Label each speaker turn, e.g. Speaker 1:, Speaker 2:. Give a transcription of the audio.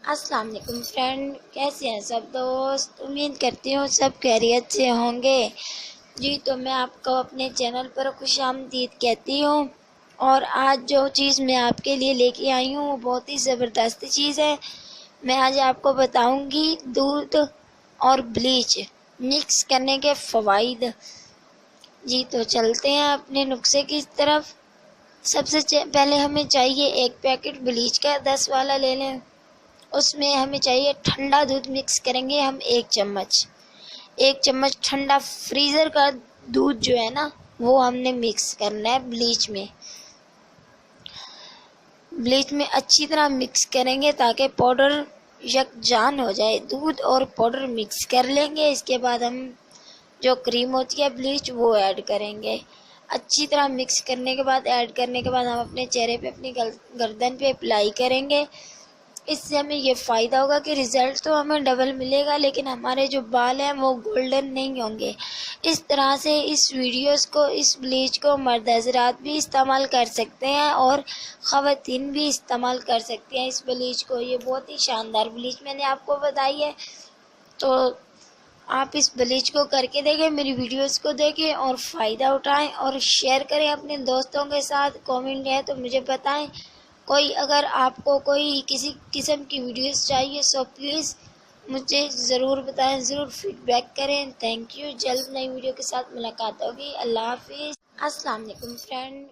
Speaker 1: अस्सलाम वालेकुम फ्रेंड, कैसे हैं सब दोस्त। उम्मीद करती हूँ सब खैरियत से होंगे। जी तो मैं आपको अपने चैनल पर खुशामदीद कहती हूँ। और आज जो चीज़ मैं आपके लिए लेके आई हूँ वो बहुत ही ज़बरदस्त चीज़ है। मैं आज आपको बताऊँगी दूध और ब्लीच मिक्स करने के फ़वाइद। जी तो चलते हैं अपने नुस्खे की तरफ। सबसे पहले हमें चाहिए एक पैकेट ब्लीच का 10 वाला ले लें। उसमें हमें चाहिए ठंडा दूध, मिक्स करेंगे हम 1 चम्मच ठंडा फ्रीज़र का दूध जो है ना वो हमने मिक्स करना है ब्लीच में अच्छी तरह मिक्स करेंगे ताकि पाउडर यकजान हो जाए। दूध और पाउडर मिक्स कर लेंगे। इसके बाद हम जो क्रीम होती है ब्लीच वो ऐड करेंगे। अच्छी तरह मिक्स करने के बाद हम अपने चेहरे पे, अपनी गर्दन पे अप्लाई करेंगे। इससे हमें ये फ़ायदा होगा कि रिज़ल्ट तो हमें डबल मिलेगा, लेकिन हमारे जो बाल हैं वो गोल्डन नहीं होंगे। इस तरह से इस ब्लीच को मर्द हज़रात भी इस्तेमाल कर सकते हैं और ख़वातीन भी इस्तेमाल कर सकती हैं इस ब्लीच को। ये बहुत ही शानदार ब्लीच मैंने आपको बताई है। तो आप इस ब्लीच को करके देखें, मेरी वीडियोस को देखें और फ़ायदा उठाएं और शेयर करें अपने दोस्तों के साथ। कमेंट है तो मुझे बताएं। अगर आपको कोई किसी किस्म की वीडियोस चाहिए सो प्लीज़ मुझे ज़रूर बताएं, ज़रूर फीडबैक करें। Thank you. जल्द नई वीडियो के साथ मुलाकात होगी। अल्लाह हाफिज़। अस्सलाम वालेकुम फ्रेंड।